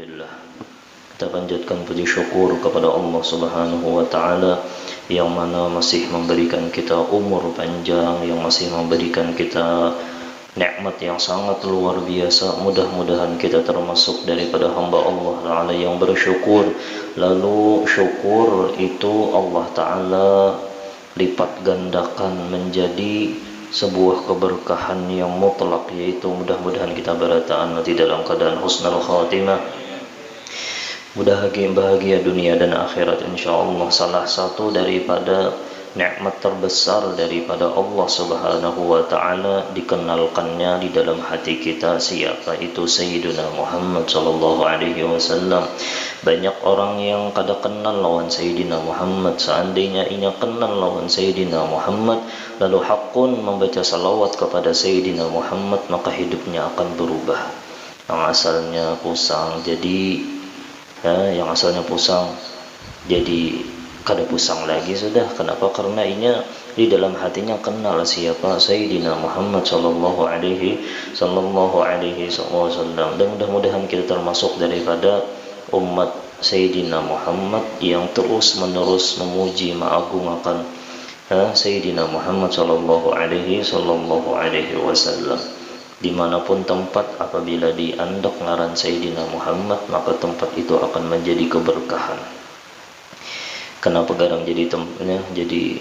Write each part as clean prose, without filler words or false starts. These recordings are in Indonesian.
Alhamdulillah, kita panjatkan puji syukur kepada Allah Subhanahu wa taala yang mana masih memberikan kita umur panjang, yang masih memberikan kita nikmat yang sangat luar biasa. Mudah-mudahan kita termasuk daripada hamba Allah taala yang bersyukur. Lalu syukur itu Allah taala lipat gandakan menjadi sebuah keberkahan yang mutlak, yaitu mudah-mudahan kita berataan nanti dalam keadaan husnul khatimah, bahagia dunia dan akhirat insyaallah. Salah satu daripada nikmat terbesar daripada Allah Subhanahu wa taala dikenalkannya di dalam hati kita, siapa itu Sayyidina Muhammad sallallahu alaihi wasallam. Banyak orang yang kada kenal lawan Sayyidina Muhammad. Seandainya ia kenal lawan Sayyidina Muhammad lalu hakun membaca salawat kepada Sayyidina Muhammad, maka hidupnya akan berubah. Yang asalnya pusang jadi jadi kada pusang lagi sudah. Kenapa? Karena inya di dalam hatinya kenal siapa Sayyidina Muhammad sallallahu alaihi wasallam. Dan mudah-mudahan kita termasuk daripada umat Sayyidina Muhammad yang terus menerus memuji mengagungkan Sayyidina Muhammad sallallahu alaihi wasallam. Dimanapun tempat apabila diandak ngaran Sayyidina Muhammad, maka tempat itu akan menjadi keberkahan. Kenapa garang jadi tempatnya, jadi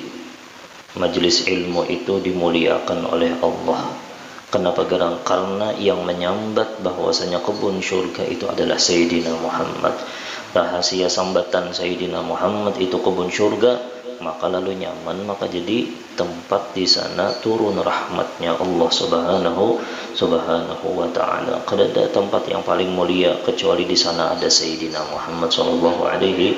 majelis ilmu itu dimuliakan oleh Allah? Kenapa garang? Karena yang menyambat bahwasanya kebun syurga itu adalah Sayyidina Muhammad. Rahasia sambatan Sayyidina Muhammad itu kebun syurga, maka lalu nyaman, maka jadi tempat di sana turun rahmatnya Allah Subhanahu wa taala. Kada ada tempat yang paling mulia kecuali di sana ada Sayyidina Muhammad sallallahu alaihi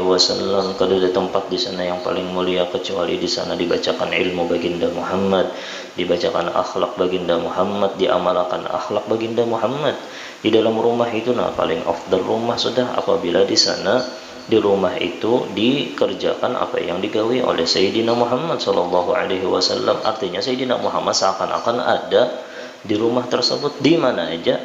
wasallam. Kada ada tempat di sana yang paling mulia kecuali di sana dibacakan ilmu baginda Muhammad, dibacakan akhlak baginda Muhammad, diamalkan akhlak baginda Muhammad. Di dalam rumah itu paling afdal rumah sudah apabila di sana di rumah itu dikerjakan apa yang digawi oleh Sayyidina Muhammad sallallahu alaihi wasallam. Artinya Sayyidina Muhammad seakan-akan ada di rumah tersebut di mana aja.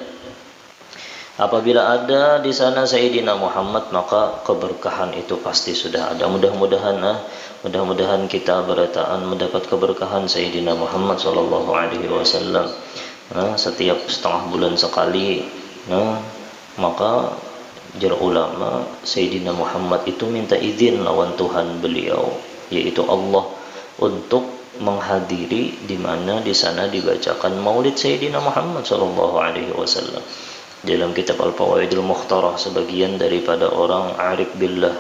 Apabila ada di sana Sayyidina Muhammad, maka keberkahan itu pasti sudah ada. Mudah-mudahan kita berataan mendapat keberkahan Sayyidina Muhammad sallallahu alaihi wasallam. Setiap setengah bulan sekali, maka jar ulama Sayyidina Muhammad itu minta izin lawan Tuhan beliau, yaitu Allah, untuk menghadiri di mana di sana dibacakan Maulid Sayyidina Muhammad sallallahu alaihi wasallam. Dalam kitab Al-Fawaidul Mukhtarah, sebagian daripada orang arif billah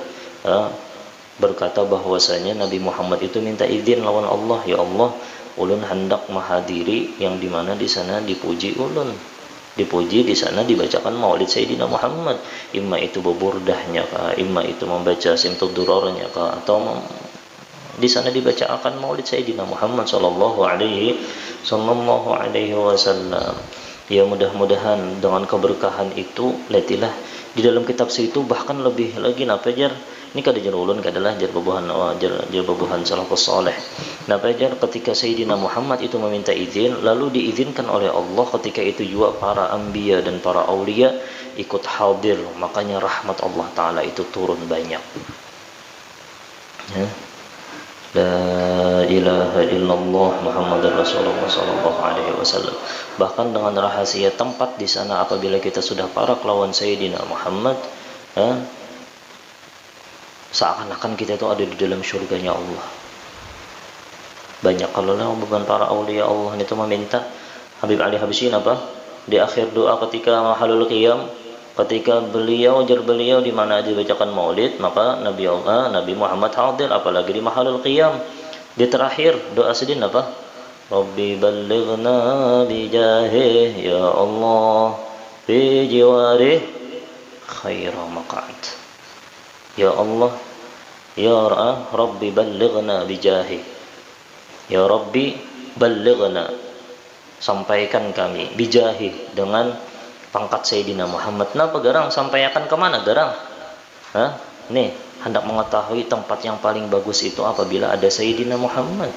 berkata bahwasanya Nabi Muhammad itu minta izin lawan Allah, ya Allah, ulun hendak menghadiri yang di mana di sana dipuji ulun. Dipuji di sana dibacakan Maulid Sayyidina Muhammad, imma itu beburdahnya kah, imma itu membaca simtud durarnya kah, atau di sana dibaca akan Maulid Sayyidina Muhammad sallallahu alaihi wasallam. Ya, mudah-mudahan dengan keberkahan itu letilah di dalam kitab situ bahkan lebih lagi jar ini kada jar ulun kadalah jar babuhan salafus saleh. Jar ketika Sayyidina Muhammad itu meminta izin lalu diizinkan oleh Allah, ketika itu juga para anbiya dan para aulia ikut hadir, makanya rahmat Allah taala itu turun banyak. La ilaha illallah Muhammadar Rasulullah sallallahu alaihi wasallam. Bahkan dengan rahasia tempat di sana apabila kita sudah para lawan Sayyidina Muhammad, seakan-akan kita itu ada di dalam syurganya Allah. Banyak kalau beban para aulia Allah itu meminta. Habib Ali Habsyin di akhir doa ketika mahalul qiyam, ketika beliau di mana dibacakan Maulid, maka Nabi Muhammad hadir, apalagi di mahalul qiyam. Di terakhir doa sedin Rabbi ballighna bijahih ya Allah fi jiwarih khaira maq'ad. Ya Allah, ya Rabbi ballighna bijahih, ya Rabbi ballighna, sampaikan kami, bijahih, dengan pangkat Sayyidina Muhammad. Napa garang sampaikan ke mana garang? Nih hendak mengetahui tempat yang paling bagus itu apabila ada Sayyidina Muhammad,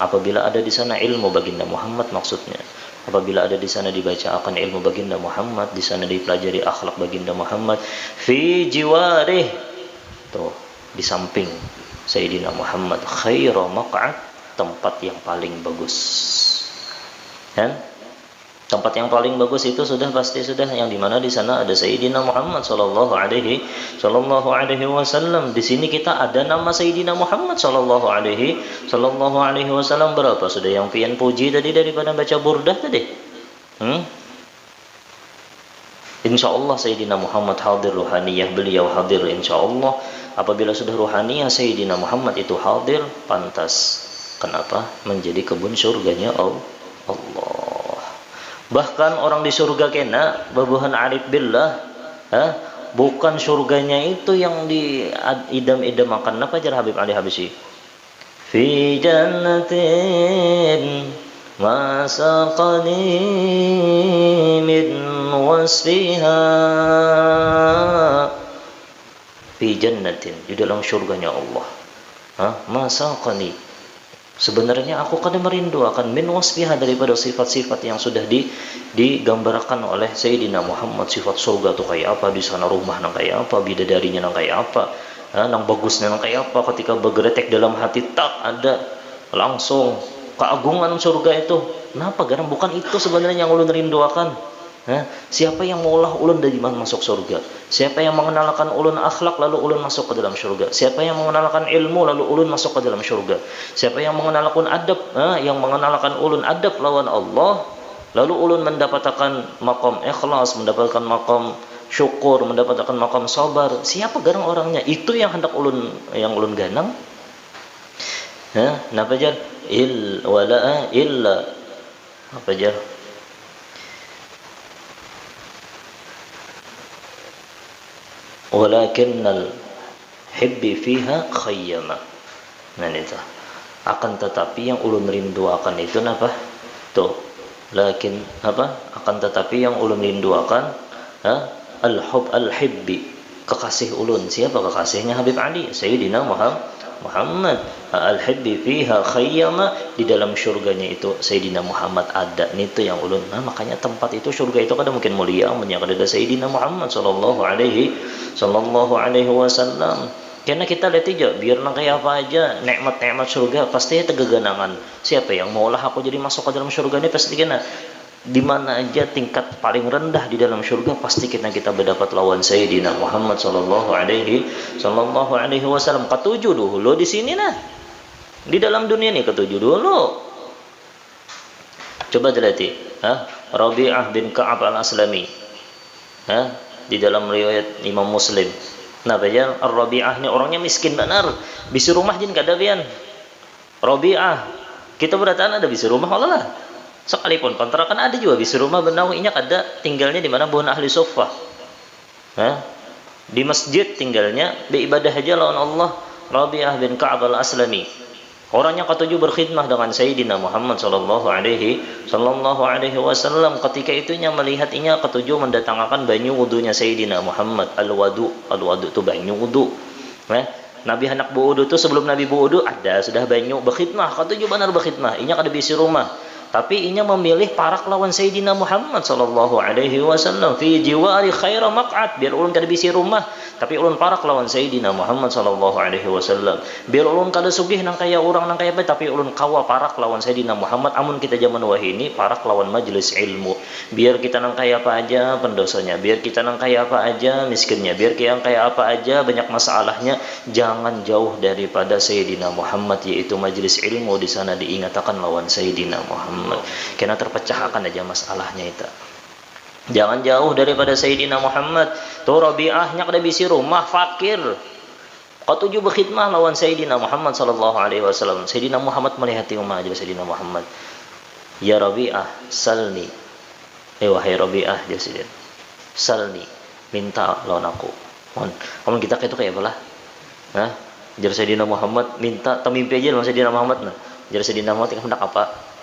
apabila ada di sana ilmu baginda Muhammad maksudnya. Apabila ada di sana dibaca akan ilmu baginda Muhammad, di sana dipelajari akhlak baginda Muhammad, fi jiwarih, tuh di samping Sayyidina Muhammad, khairu maq'ad, tempat yang paling bagus. Kan? Tempat yang paling bagus itu sudah pasti sudah yang dimana di sana ada Sayyidina Muhammad sallallahu alaihi wasallam. Di sini kita ada nama Sayyidina Muhammad sallallahu alaihi wasallam berapa sudah yang pian puji tadi daripada baca burdah tadi. Insyaallah Sayyidina Muhammad hadir ruhaniyah, beliau hadir insyaallah. Apabila sudah ruhaniyah Sayyidina Muhammad itu hadir, pantas kenapa menjadi kebun surganya Allah. Bahkan orang di surga kena babuhan arif billah, bukan surganya itu yang di idam-idamakan. Apa jar Habib Ali Habsyi? Fi jannatin ma saqani min wasfiha. Fi jannatin, di dalam surganya Allah. Ma saqani. Sebenarnya aku kadang merindu akan min wasfiha, daripada sifat-sifat yang sudah digambarkan oleh Sayyidina Muhammad. Sifat surga itu kayak apa, di sana rumah nang kayak apa, bidadarinya nang kayak apa, nang bagusnya nang kayak apa. Ketika bergeretek dalam hati tak ada langsung keagungan surga itu. Kenapa? Karena bukan itu sebenarnya yang ulun rinduakan. Siapa yang maulah ulun dari mana masuk surga? Siapa yang mengenalkan ulun akhlak lalu ulun masuk ke dalam surga? Siapa yang mengenalkan ilmu lalu ulun masuk ke dalam surga? Siapa yang mengenalkan adab, yang mengenalkan ulun adab lawan Allah, lalu ulun mendapatkan maqam ikhlas, mendapatkan maqam syukur, mendapatkan maqam sabar. Siapa garang orangnya? Itu yang hendak ulun ganang. Napa jar? Wala illa apa jar? Walakinnal hibbi fiha khayyama. Nah itu. Akan tetapi yang ulun rindu akan itu napa? Tuh. Lakin apa? Akan tetapi yang ulun rindu akan al-hibbi, kekasih ulun. Siapa kekasihnya? Habib Ali, Sayyidina Muhammad. Al-hibbi fiha khayyama, di dalam surganya itu Sayyidina Muhammad ada. Itu yang ulun. Makanya tempat itu, surga itu kada mungkin mulia amunnya kada ada Sayyidina Muhammad sallallahu alaihi wasallam. Karena kita lihat aja, biar nang kayak apa aja, nikmat-nikmat surga pasti tegaganangan. Siapa yang maulah aku jadi masuk ke dalam surga ini, pasti kena di mana aja tingkat paling rendah di dalam surga, pasti kita berdapat lawan Sayyidina Muhammad sallallahu alaihi wasallam. Ketujuh dulu di sini nah. Di dalam dunia nih ketujuh dulu. Coba teliti, Rabi'ah bin Ka'ab al-Aslami. Di dalam riwayat Imam Muslim. Nah, bayan Ar-Rabi'ah ini orangnya miskin benar. Bisi rumah jin kada bian. Rabi'ah. Kita beratan ada bisi rumah Allah lah. Sekalipun kontrakan ada juga bisi rumah benawinya kada, tinggalnya di mana bukan ahli suffah. Di masjid tinggalnya, beribadah aja lawan Allah. Rabi'ah bin Ka'ab al-Aslami. Orangnya ketujuh berkhidmah dengan Sayyidina Muhammad sallallahu alaihi wasallam. Ketika itunya melihat inya ketujuh mendatangkan banyu wudunya Sayyidina Muhammad, al-wadu itu banyu wudu. Nabi hendak berwudu tu, sebelum Nabi berwudu ada sudah banyu, berkhidmah. Ketujuh benar berkhidmah. Inya kada bisi rumah. Tapi inya memilih parak lawan Sayyidina Muhammad sallallahu alaihi wasallam, fi jiwari khaira maq'ad, biar ulun kada bisi rumah, tapi ulun parak lawan Sayyidina Muhammad sallallahu alaihi wasallam. Biar ulun kada sugih nang kaya orang nang kaya apa, tapi ulun kawa parak lawan Sayyidina Muhammad. Amun kita zaman wahini parak lawan majelis ilmu. Biar kita nang kaya apa aja pendosanya, biar kita nang kaya apa aja miskinnya, biar kita nang kaya apa aja banyak masalahnya, jangan jauh daripada Sayyidina Muhammad, yaitu majelis ilmu. Di sana diingatkan lawan Sayyidina Muhammad. Kena terpecahkan aja masalahnya itu. Jangan jauh daripada Sayyidina Muhammad. Tu Rabi'ahnya kada bisi rumah, fakir. Ketujuh berkhidmah lawan Sayyidina Muhammad sallallahu alaihi wasallam. Sayyidina Muhammad melihat rumah aja Sayyidina Muhammad. Ya Rabi'ah, salni. Wahai Rabi'ah, dia Sayyidina. Salni, minta lawan aku. Kamu kita itu kayak apa lah? Jar Sayyidina Muhammad minta temimpi aja lawan Sayyidina Muhammad. Jar Sayyidina Muhammad hendak apa?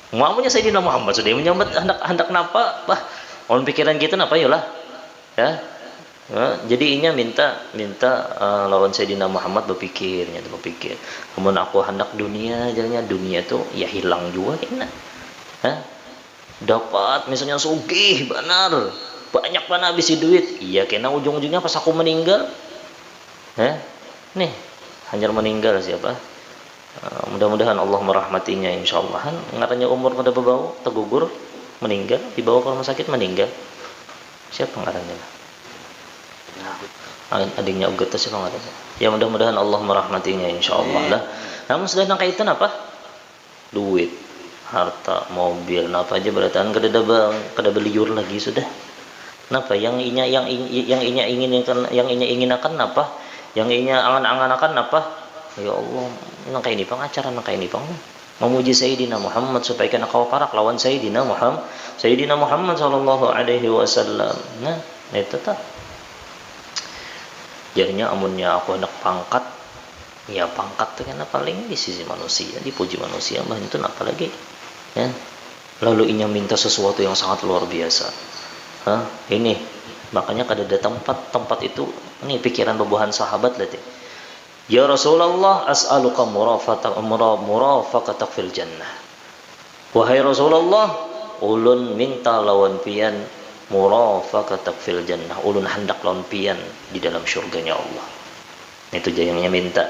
Muamanya Sayyidina Muhammad sudah menyambat hendak napa? On pikiran kita napa yolah. Jadi inya minta lawan Sayyidina Muhammad berpikir. Kemudian aku hendak dunia, jadinya dunia tuh ya hilang juga kena. dapat misalnya sugih benar, banyak mana habis duit, iya kena ujung-ujungnya pas aku meninggal, nih hanya meninggal siapa. Mudah-mudahan Allah merahmatinya insyaallah. Kan ngarannya umur pada berbau tegugur meninggal, dibawa ke rumah sakit meninggal. Siapa ngarannya? Adiknya ugat siapa ngarannya? Ya mudah-mudahan Allah merahmatinya insyaallah lah. Namun sudah nang kaitan apa? Duit, harta, mobil, apa aja berataan kada beliur lagi sudah. Kenapa? Yang inya ingin akan apa? Yang inya angan-angan akan apa? Ya Allah, nang kayak ini pengacara nang kayak ini pang memuji Sayyidina Muhammad supaya kena kau parak lawan Sayyidina Muhammad sallallahu alaihi wasallam. Nah, itu tak. Jadinya amunnya aku hendak pangkat, ya pangkat itu kan paling di sisi manusia, dipuji manusia, mah itu apa lagi? Ya. Lalu inya minta sesuatu yang sangat luar biasa. Ini makanya kada ada tempat itu, ini pikiran bebuhan sahabat lah. Ya Rasulullah, as'aluka murafaqatak fil jannah. Wahai Rasulullah, ulun minta lawan pian murafaqatak fil jannah. Ulun hendak lawan pian di dalam syurganya Allah. Itu jayangnya minta.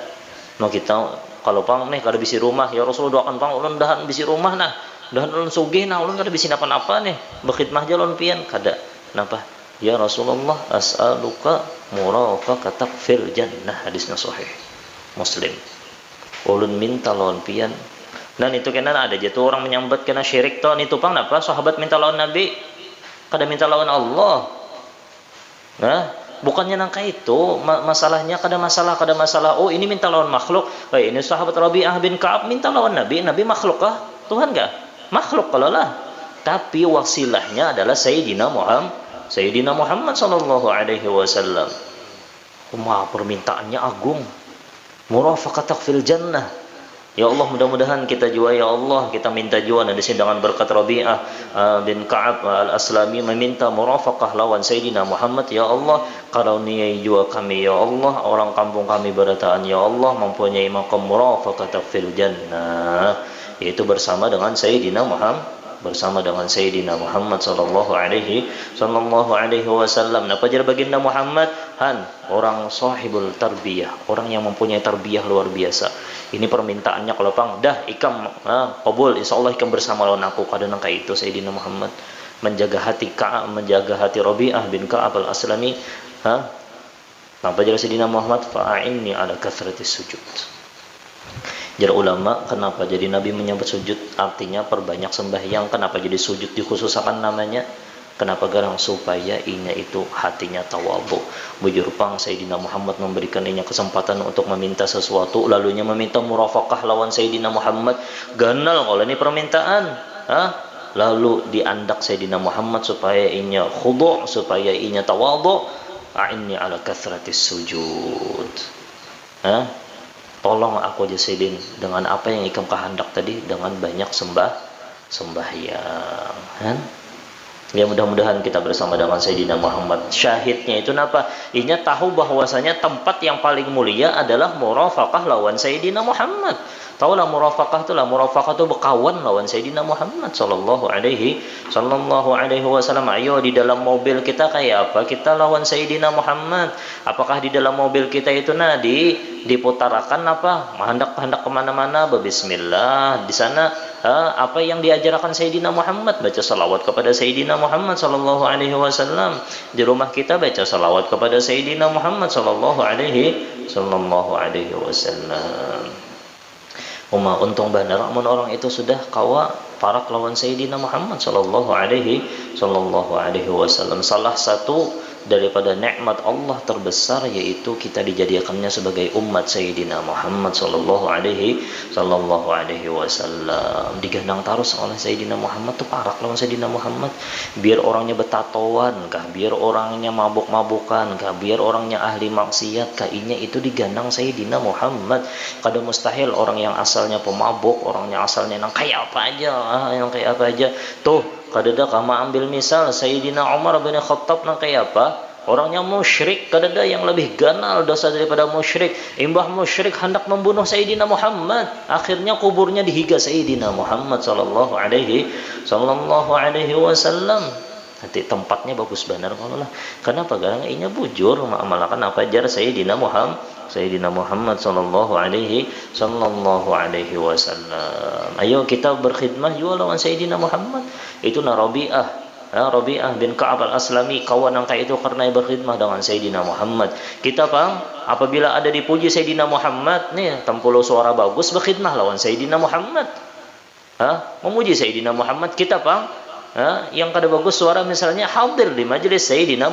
Mau kita kalau pang nih kada bisi rumah, ya Rasul doakan pang ulun dahan bisi rumah nah. Dahan ulun sugih nah, ulun kada bisi napa-napa nih. Berkhidmah aja lawan pian kada. Napa? Ya Rasulullah, as'aluka murafaqatak fil jannah. Hadisnya sahih Muslim. Ulun minta lawan pian. Dan itu kena ada jatuh orang menyambat kena syirik toh itu pang napa sahabat minta lawan Nabi. Kada minta lawan Allah. Nah, bukannya nangka itu masalahnya kada masalah. Oh, ini minta lawan makhluk. Ini sahabat Rabi'ah bin Ka'ab minta lawan Nabi. Nabi makhluk kah? Tuhan kah? Makhluk kalau lah. Tapi wasilahnya adalah Sayyidina Muhammad sallallahu alaihi wasallam. Permintaannya agung. Murafaqatak fil jannah. Ya Allah, mudah-mudahan kita jua ya Allah, kita minta jua di dengan berkat Rabi'ah bin Ka'ab al-Aslami meminta murafaqah lawan Sayyidina Muhammad. Ya Allah, karuniai jua kami ya Allah, orang kampung kami berataan ya Allah mempunyai maqam murafaqatak fil jannah, yaitu bersama dengan Sayyidina Muhammad sallallahu alaihi wasallam. Napa jar baginda Muhammad? Orang sahibul tarbiyah, orang yang mempunyai tarbiyah luar biasa. Ini permintaannya kalau pang dah ikam qabul insyaallah ikam bersama lawan aku kada nang itu Sayyidina Muhammad menjaga hati Rabi'ah bin Ka'ab al-Aslami. Napa jar Sayyidina Muhammad? Fa'inni ala kathratis sujud. Jar ulama, kenapa jadi Nabi menyebut sujud? Artinya perbanyak sembahyang. Kenapa jadi sujud dikhususkan namanya? Kenapa garang? Supaya inya itu hatinya tawadhu. Bujur pang Sayyidina Muhammad memberikan inya kesempatan untuk meminta sesuatu, lalunya meminta murafaqah lawan Sayyidina Muhammad. Ganal kalau ini permintaan. Lalu diandak Sayyidina Muhammad supaya inya khudu', supaya inya tawadhu. A'inni ala kathratis sujud. Tolong aku aja Sayyidin dengan apa yang ikam kehendak tadi, dengan banyak sembahyang. Ya mudah-mudahan kita bersama dengan Sayyidina Muhammad. Syahidnya itu napa? Inya tahu bahwasanya tempat yang paling mulia adalah murafaqah lawan Sayyidina Muhammad. Taulah murafaqah itu berkawan lawan Sayyidina Muhammad sallallahu alaihi wasallam. Ayo di dalam mobil kita kayak apa? Kita lawan Sayyidina Muhammad. Apakah di dalam mobil kita itu diputarakan apa? Hendak kemana-mana berbismillah. Di sana apa yang diajarkan Sayyidina Muhammad, baca salawat kepada Sayyidina Muhammad sallallahu alaihi wasallam. Di rumah kita baca salawat kepada Sayyidina Muhammad sallallahu alaihi wasallam. Untung benar amun orang itu sudah kawa parak lawan Sayyidina Muhammad sallallahu alaihi wasallam. Salah satu daripada nikmat Allah terbesar yaitu kita dijadikannya sebagai umat Sayyidina Muhammad sallallahu alaihi wasallam. Digandang terus oleh Sayyidina Muhammad tuh parak lawan Sayyidina Muhammad. Biar orangnya betatoan kah, biar orangnya mabuk-mabukan kah, biar orangnya ahli maksiat kah, inya itu digandang Sayyidina Muhammad. Kada mustahil orang yang asalnya pemabuk, orangnya asalnya yang kayak apa aja tuh kadada kama ambil misal Sayyidina Umar bin Khattab nang kayak apa? Orangnya musyrik, kadada yang lebih ganal dosa daripada musyrik. Imbah musyrik hendak membunuh Sayyidina Muhammad. Akhirnya kuburnya dihiga Sayyidina Muhammad sallallahu alaihi wasallam. Nanti tempatnya bagus benar kalau lah. Kenapa? Karena inya bujur mengamalkan apa ajar Sayyidina Muhammad sallallahu alaihi wasallam. Ayo kita berkhidmah juga lawan Sayyidina Muhammad. Itu Rabi'ah. Rabi'ah bin Ka'ab al-Aslami, kawan angka itu karena berkhidmah dengan Sayyidina Muhammad. Kita pang apabila ada dipuji Sayyidina Muhammad nih, tempulo suara bagus, berkhidmah lawan Sayyidina Muhammad. Memuji Sayyidina Muhammad, kita pang yang kada bagus suara misalnya hadir di majelis Sayyidina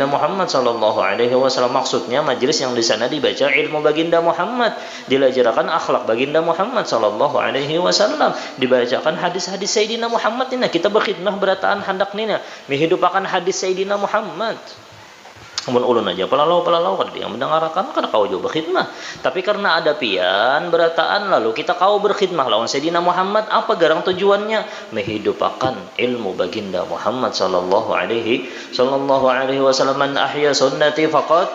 Muhammad sallallahu alaihi wasallam. Maksudnya majelis yang di sana dibaca ilmu baginda Muhammad, diajarkan akhlak baginda Muhammad sallallahu alaihi wasallam, dibacakan hadis-hadis Sayyidina Muhammad ini. Kita berkhidmah berataan hendak nina menghidupakan hadis Sayyidina Muhammad. Mun ulun aja pelalau kan yang mendengarkan kan kau juga berkhidmah. Tapi karena ada pian berataan lalu kita kau berkhidmah lawan Sayyidina Muhammad, apa garang tujuannya? Menghidupakan ilmu baginda Muhammad sallallahu alaihi wasallam. Man ahya sunnati faqad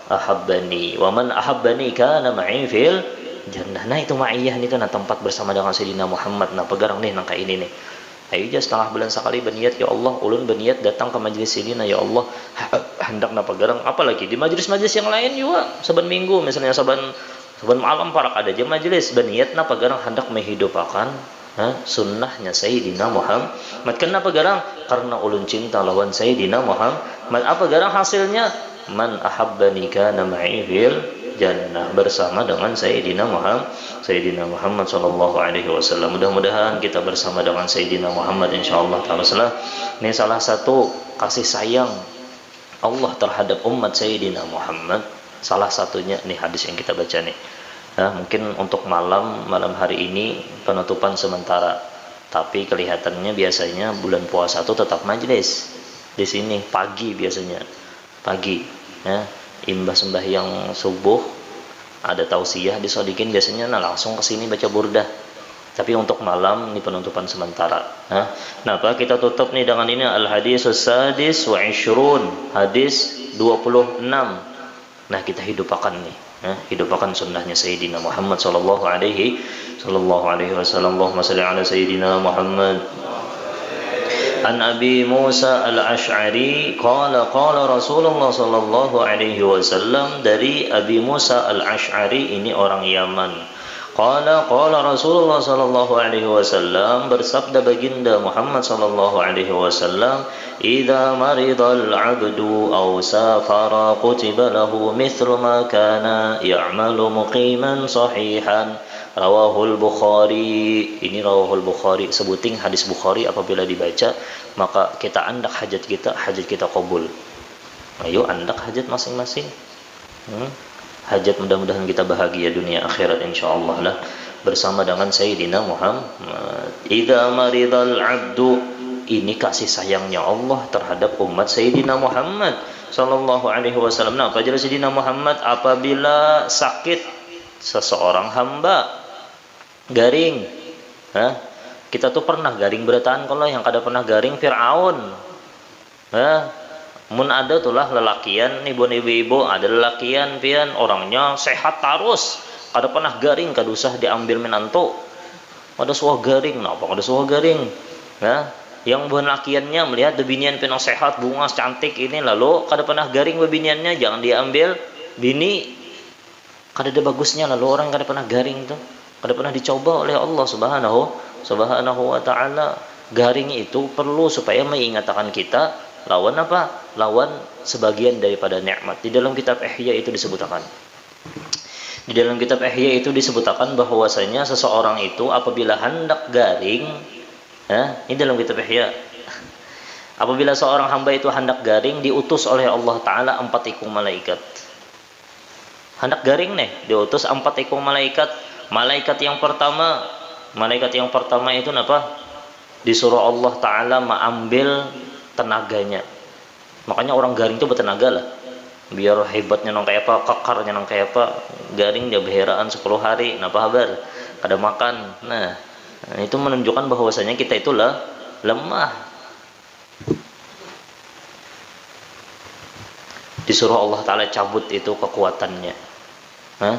ahabbani wa man ahabbani kana ma'i fil jannah. Nah itu ma'iyah itu tempat bersama dengan Sayyidina Muhammad. Nah pegarang nih nangka ini nih. Ayo aja setengah bulan sekali berniat, ya Allah ulun berniat datang ke majelis ini, nah ya Allah hendak napa garang, apalagi di majelis-majelis yang lain juga saban minggu misalnya saban malam parak ada aja majelis berniat napa garang hendak menghidupakan sunnahnya Sayyidina Muhammad. Kenapa garang? Karena ulun cinta lawan Sayyidina Muhammad. Apa garang hasilnya? Man ahabbani kana ma'i fil jannah, bersama dengan Sayyidina Muhammad sallallahu alaihi wasallam. Mudah-mudahan kita bersama dengan Sayyidina Muhammad insyaallah taala. Ini salah satu kasih sayang Allah terhadap umat Sayyidina Muhammad. Salah satunya nih hadis yang kita baca nih. Mungkin untuk malam hari ini penutupan sementara. Tapi kelihatannya biasanya bulan puasa itu tetap majelis. Di sini pagi biasanya. Pagi, imbah sembahyang subuh ada tausiah disodikin biasanya langsung ke sini baca burdah. Tapi untuk malam ini penutupan sementara. Nah, Pak kita tutup nih dengan ini al-hadisus sadis wa ishrun, hadis 26. Nah, kita hidupakan nih, hidupakan sunnahnya Sayyidina Muhammad sallallahu alaihi wasallam. Allahumma shalli ala Sayyidina Muhammad. An Abi Musa al-Ash'ari qala Rasulullah sallallahu alaihi wasallam, dari Abi Musa al-Ash'ari ini orang Yaman. Qala Rasulullah sallallahu alaihi wasallam, bersabda baginda Muhammad sallallahu alaihi wasallam, idza maridal 'abdu aw safara kutiba lahu mithlu ma kana ya'malu muqiman sahihan. Rawahul Bukhari. Ini rawahul Bukhari, sebuting hadis Bukhari apabila dibaca maka kita andak hajat kita qabul. Ayo andak hajat masing-masing. Hajat mudah-mudahan kita bahagia dunia akhirat insyaallah lah bersama dengan Sayyidina Muhammad. Idza maridal 'abdu, ini kasih sayangnya Allah terhadap umat Sayyidina Muhammad sallallahu alaihi wasallam. Nah, apa jelas Sayyidina Muhammad apabila sakit seseorang hamba garing. Kita tuh pernah garing berataan kalau yang kada pernah garing Fir'aun. Mun ada tulah lelakian nih ibu-ibu ada lelakian pian orangnya sehat terus kada pernah garing kada usah diambil menantu. Ada suah garing, napa ada suah garing. Yang bukan lakiannya melihat bebinian pinang sehat bunga cantik ini lalu kada pernah garing bebiniannya jangan diambil bini. Kada ada bagusnya lalu orang kada pernah garing tuh. Kada pernah dicoba oleh Allah subhanahu wa ta'ala. Garing itu perlu supaya mengingatkan kita lawan apa? Lawan sebagian daripada nikmat. Di dalam kitab Ihya itu disebutkan. Di dalam kitab Ihya itu disebutkan bahwasanya seseorang itu apabila hendak garing, ini dalam kitab Ihya. Apabila seorang hamba itu hendak garing diutus oleh Allah taala 4 ekor malaikat. Hendak garing nih diutus 4 ekor malaikat. Malaikat yang pertama itu apa? Disuruh Allah taala mengambil tenaganya. Makanya orang garing itu bertenaga lah. Biar hebatnya nang kayak apa, kekarnya nang kayak apa, garing dia berheraan 10 hari, napa kabar? Kada makan. Nah, itu menunjukkan bahwasanya kita itulah lemah. Disuruh Allah Ta'ala cabut itu kekuatannya. Hah?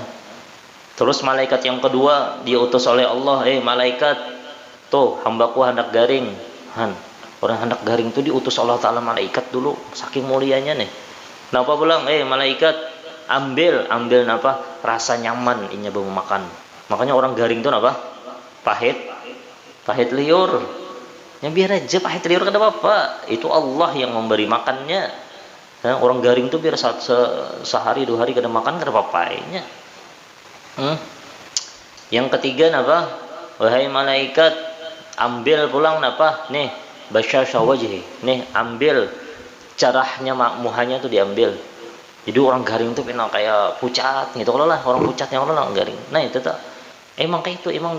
Terus malaikat yang kedua diutus oleh Allah, malaikat, tuh hambaku hendak garing. Orang hendak garing itu diutus Allah Ta'ala malaikat dulu, saking mulianya nih. Napa bilang, malaikat, ambil napa? Rasa nyaman inya baru makan. Makanya orang garing itu napa? Pahit liur. Ya biar aja pahit liur kada apa-apa. Itu Allah yang memberi makannya. Orang garing itu biar sehari 2 hari kada makan kada apa-apanya. Yang ketiga napa? Wahai malaikat, ambil pulang napa? Nih, basyasha wajhi. Nih, ambil cerahnya muhanya tuh diambil. Jadi orang garing tuh pengen kayak pucat gitu kalau lah, orang pucatnya orang garing. Nah, itu tuh. Emang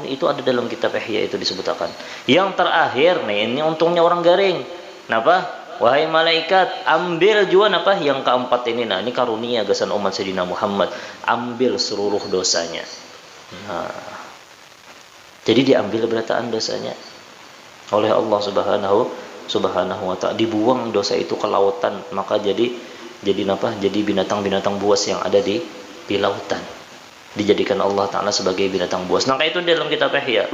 itu ada dalam kitab Ihya itu disebutkan. Yang terakhir nih, ini untungnya orang garing. Napa? Wahai malaikat, ambil juga napa? Yang keempat ini, nah ini karunia gasan umat Sayyidina Muhammad, ambil seluruh dosanya. Nah, jadi diambil berataan dosanya oleh Allah Subhanahu wa Ta'ala, dibuang dosa itu ke lautan, maka jadi napa? Jadi binatang-binatang buas yang ada di lautan dijadikan Allah Ta'ala sebagai binatang buas. Nah itu dalam kitab Ihya.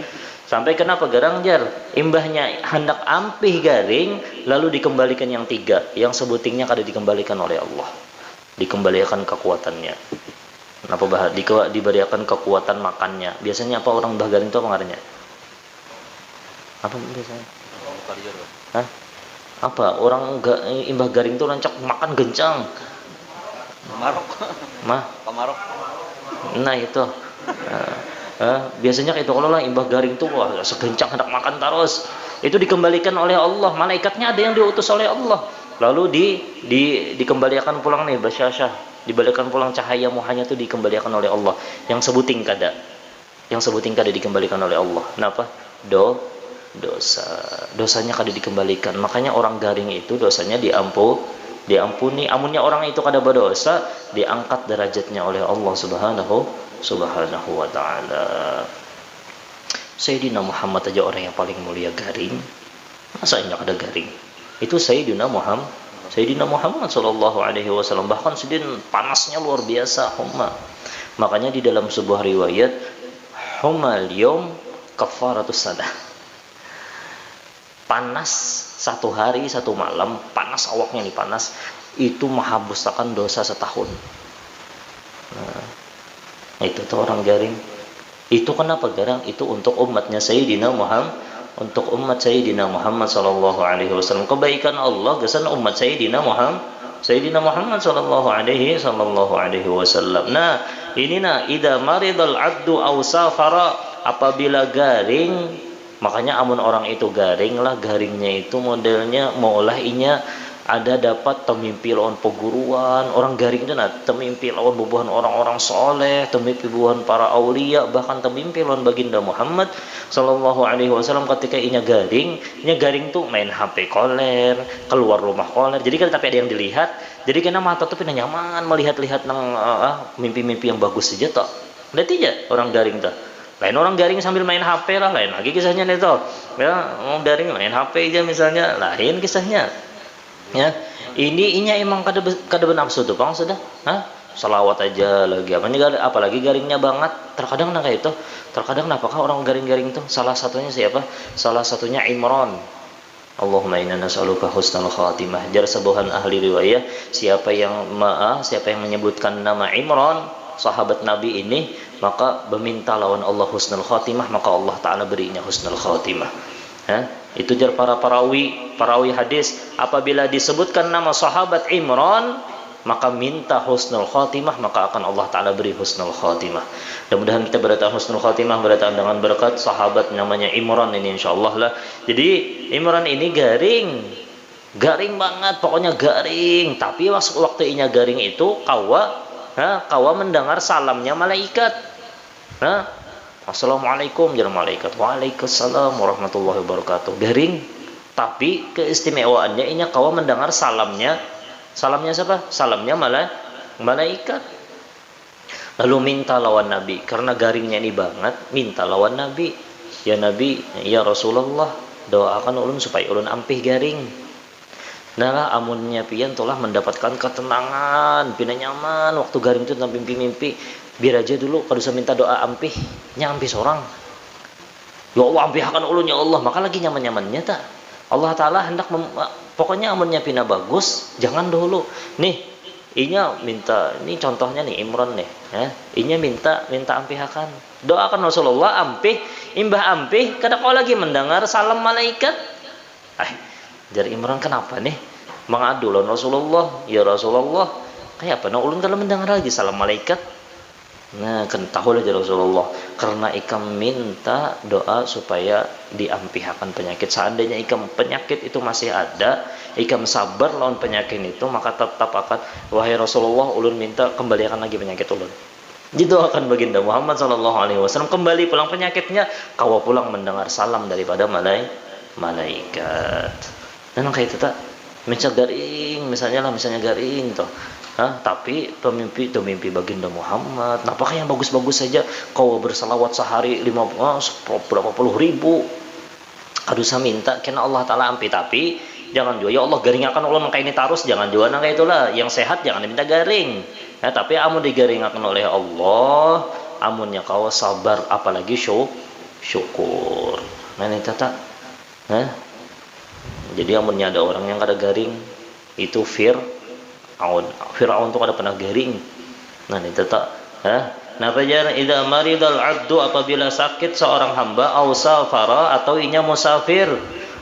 Sampai kenapa garang jar? Imbahnya hendak ampih garing, lalu dikembalikan yang 3. Yang sebutingnya kada dikembalikan oleh Allah. Dikembalikan kekuatannya. Kenapa diberikan kekuatan makannya? Biasanya apa orang bah garing itu apa ngarannya? Apa biasanya? Hah? Apa? Orang imbah garing itu rancak makan gencang. Pamarok. Nah itu biasanya itu kalau lah imbah garing tuh wah segencang hendak makan terus, itu dikembalikan oleh Allah. Malaikatnya ada yang diutus oleh Allah, lalu dikembalikan pulang nih basyasha, dibalikan pulang cahaya muhanya tuh dikembalikan oleh Allah. Yang sebuting kada dikembalikan oleh Allah. Kenapa? Dosanya kada dikembalikan. Makanya orang garing itu dosanya diampuni. Amunnya orang itu kada berdosa, diangkat derajatnya oleh Allah Subhanahu wa Ta'ala. Sayyidina Muhammad aja orang yang paling mulia garing, masa enggak ada garing? Itu Sayyidina Muhammad sallallahu alaihi wasallam, bahkan sedin panasnya luar biasa humma. Makanya di dalam sebuah riwayat, humal yom kafaratus sadah. Panas 1 hari 1 malam, panas awaknya nih panas, itu menghapusakan dosa setahun. Nah, itu tuh orang garing. Itu kenapa garang? Itu untuk umatnya Sayyidina Muhammad, untuk umat Sayyidina Muhammad sallallahu alaihi wasallam. Kebaikan Allah gesan umat Sayyidina Muhammad sallallahu alaihi wasallam. Nah, ini idza maridal abdu aw safara, apabila garing. Makanya amun orang itu garing lah, garingnya itu modelnya maulah inya ada dapat temimpi lawan peguruan. Orang garing itu temimpi lawan bubuhan orang-orang soleh, temimpi bubuhan para aulia, bahkan temimpi lawan baginda Muhammad sallallahu alaihi wasallam. Ketika inya garing tuh main HP koler, keluar rumah koler. Jadi kan tapi ada yang dilihat. Jadi kena mata tuh pindah nyaman melihat-lihat nang mimpi-mimpi yang bagus saja toh. Berarti ya orang garing tuh. Lain orang garing sambil main HP lah, lain lagi kisahnya nih toh. Ya, mau garing main HP aja misalnya, lain kisahnya. Ya, inya emang kada bernafsu tuh bang sudah, salawat aja lagi apalagi garingnya banget. Terkadang kayak itu, terkadang apakah orang garing-garing tuh salah satunya siapa? Salah satunya Imran. Allahumma inna nas'aluka husnal khatimah. Jar sebuhan ahli riwayat, siapa yang menyebutkan nama Imran, sahabat Nabi ini, maka meminta lawan Allah husnul khatimah, maka Allah Ta'ala berinya husnul khatimah. Itu jar para perawi hadis, apabila disebutkan nama sahabat Imran, maka minta husnul khatimah, maka akan Allah Ta'ala beri husnul khatimah. Mudah-mudahan kita berdatang husnul khatimah, berdatang dengan berkat sahabat namanya Imran ini insyaallah lah. Jadi Imran ini garing banget, pokoknya garing. Tapi waktu inya garing itu kawa mendengar salamnya malaikat. Assalamualaikum jar malaikat. Waalaikumsalam warahmatullahi wabarakatuh. Garing, tapi keistimewaannya inya kawa mendengar salamnya siapa? Salamnya malaikat. Lalu minta lawan Nabi, karena garingnya ini banget, minta lawan Nabi. Ya Nabi, ya Rasulullah, doakan ulun supaya ulun ampih garing. Nah amunnya pian telah mendapatkan ketenangan, pina nyaman waktu garing itu tentang mimpi-mimpi. Biar aja dulu kalau bisa minta doa ampih, nya ampih seorang. Ya Allah ampihkan ulun ya Allah, maka lagi nyaman-nyamannya tak. Allah Ta'ala hendak pokoknya amunnya pina bagus, jangan dulu. Nih, inya minta, ini contohnya nih Imron nih, ya. Inya minta ampihakan. Doakan Rasulullah ampih, imbah ampih, kada kau lagi mendengar salam malaikat. Dari Imran kenapa nih? Mengadu lawan Rasulullah, ya Rasulullah, kayak apa? Nah, ulun kalau mendengar lagi salam malaikat. Nah, kan tahulah dari Rasulullah, karena ikam minta doa supaya diampihakan penyakit. Seandainya ikam penyakit itu masih ada, ikam sabar lawan penyakit itu, maka tetap akan, wahai Rasulullah, ulun minta kembalikan lagi penyakit ulun. Didoakan baginda Muhammad SAW, kembali pulang penyakitnya, kau pulang mendengar salam daripada malaikat. Dan kayak itu tak, misalnya garing toh. Tapi pemimpi baginda Muhammad, apakah yang bagus-bagus saja kau bersalawat sehari berapa puluh ribu, kadusa minta kena Allah Ta'ala ampi, tapi jangan juga ya Allah garingakan ulun kayak ini terus, jangan juga nang kayak itulah, yang sehat jangan diminta garing. Tapi amun digaringakan oleh Allah, amunnya kau sabar, apalagi syukur. Nah ini tata, jadi amunnya ada orang yang kada garing, itu Fir'aun tuh kada pernah garing. Nah ini tetap, nah fajar idza maridal abdu, apabila sakit seorang hamba, au safara, atau inya musafir,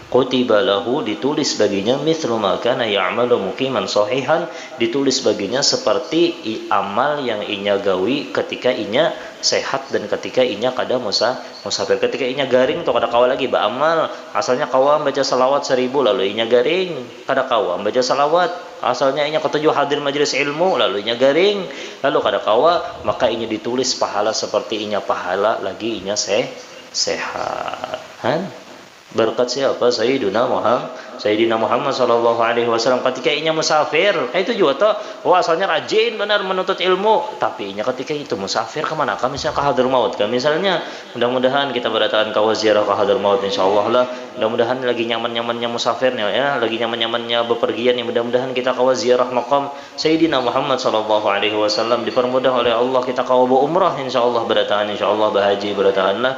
kutiba lahu, ditulis baginya mithlu ma kana ya'malu muqiman sahihan, ditulis baginya seperti amal yang inya gawi ketika inya sehat dan ketika inya kada musafir. Ketika inya garing tuh kada kawa lagi beramal, asalnya kawa baca salawat 1000, lalu inya garing kada kawa baca salawat. Asalnya inya ketujuh hadir majelis ilmu, lalu inya garing, lalu kada kawa, maka inya ditulis pahala seperti inya pahala lagi inya sehat. Berkat siapa? Sayyidina Muhammad sallallahu alaihi wasallam ketika inya musafir. Itu juga toh, asalnya rajin benar menuntut ilmu, tapi inya ketika itu musafir kemana? Misalnya ke Hadramaut kan, misalnya. Mudah-mudahan kita berdatangan ke ziarah ke Hadramaut insyaallah lah. Mudah-mudahan lagi nyaman-nyamannya musafirnya ya, lagi nyaman-nyamannya bepergian ya, mudah-mudahan kita ke ziarah maqam Sayyidina Muhammad sallallahu alaihi wasallam, dipermudah oleh Allah kita ke umrah insyaallah, berdatangan insyaallah, bahaji berdatanganlah.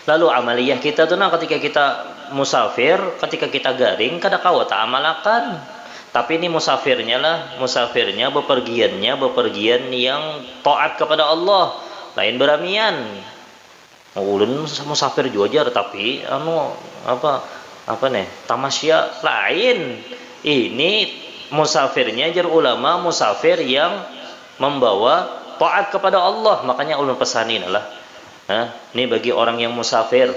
Lalu amaliyah kita tuh ketika kita musafir, ketika kita garing, kada kawa tak amalakan. Tapi ini musafirnya bepergian yang taat kepada Allah, lain beramian. Ulun musafir juga tapi tamasya lain. Ini musafirnya jar ulama, musafir yang membawa taat kepada Allah. Makanya ulun pesanin lah. Ini bagi orang yang musafir.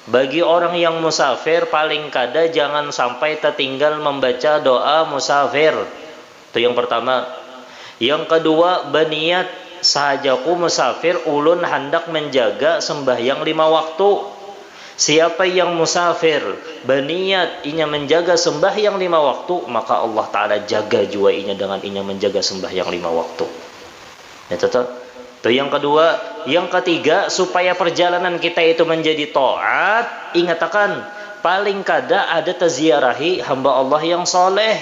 Bagi orang yang musafir paling kada jangan sampai tertinggal membaca doa musafir. Itu yang pertama. Yang kedua, berniat sahajaku musafir ulun hendak menjaga sembahyang 5 waktu. Siapa yang musafir berniat inya menjaga sembahyang 5 waktu, maka Allah Ta'ala jaga jua inya dengan inya menjaga sembahyang 5 waktu. Ya tetap. Itu yang kedua. Yang ketiga, supaya perjalanan kita itu menjadi taat, ingatkan paling kada ada taziarahi hamba Allah yang soleh.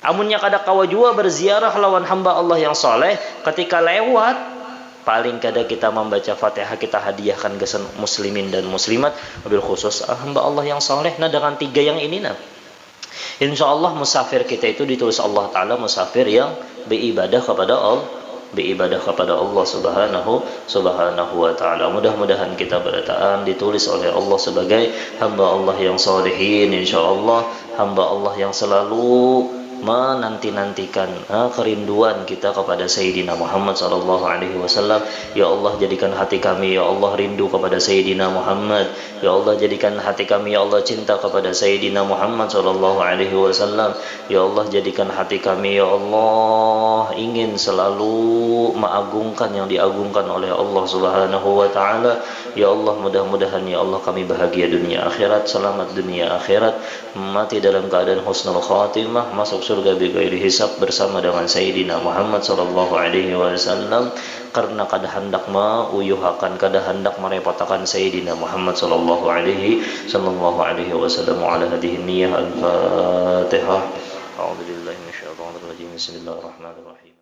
Amunnya kada kawa jua berziarah lawan hamba Allah yang soleh, ketika lewat paling kada kita membaca Fatihah, kita hadiahkan ke muslimin dan muslimat, wabil khusus hamba Allah yang soleh. Nah dengan 3 yang ini insya Allah musafir kita itu ditulis Allah Ta'ala musafir yang beribadah kepada Allah subhanahu wa ta'ala. Mudah-mudahan kita berdataan ditulis oleh Allah sebagai hamba Allah yang salihin, insyaallah hamba Allah yang selalu menanti-nantikan kerinduan kita kepada Sayyidina Muhammad sallallahu alaihi wasallam. Ya Allah jadikan hati kami ya Allah rindu kepada Sayyidina Muhammad. Ya Allah jadikan hati kami ya Allah cinta kepada Sayyidina Muhammad sallallahu alaihi wasallam. Ya Allah jadikan hati kami ya Allah ingin selalu mengagungkan yang diagungkan oleh Allah subhanahu wa ta'ala. Ya Allah mudah-mudahan ya Allah kami bahagia dunia akhirat, selamat dunia akhirat, mati dalam keadaan husnul khatimah, masuk surga bighairi hisab bersama dengan Sayyidina Muhammad sallallahu alaihi wasallam, karena kada hendak meuyuhakan, kada hendak merepotkan Sayyidina Muhammad sallallahu alaihi wasallam. Ala hadhihi niyyah al-Fatihah. A'udzu billahi minasyaitonir rajim. Bismillahirrahmanirrahim.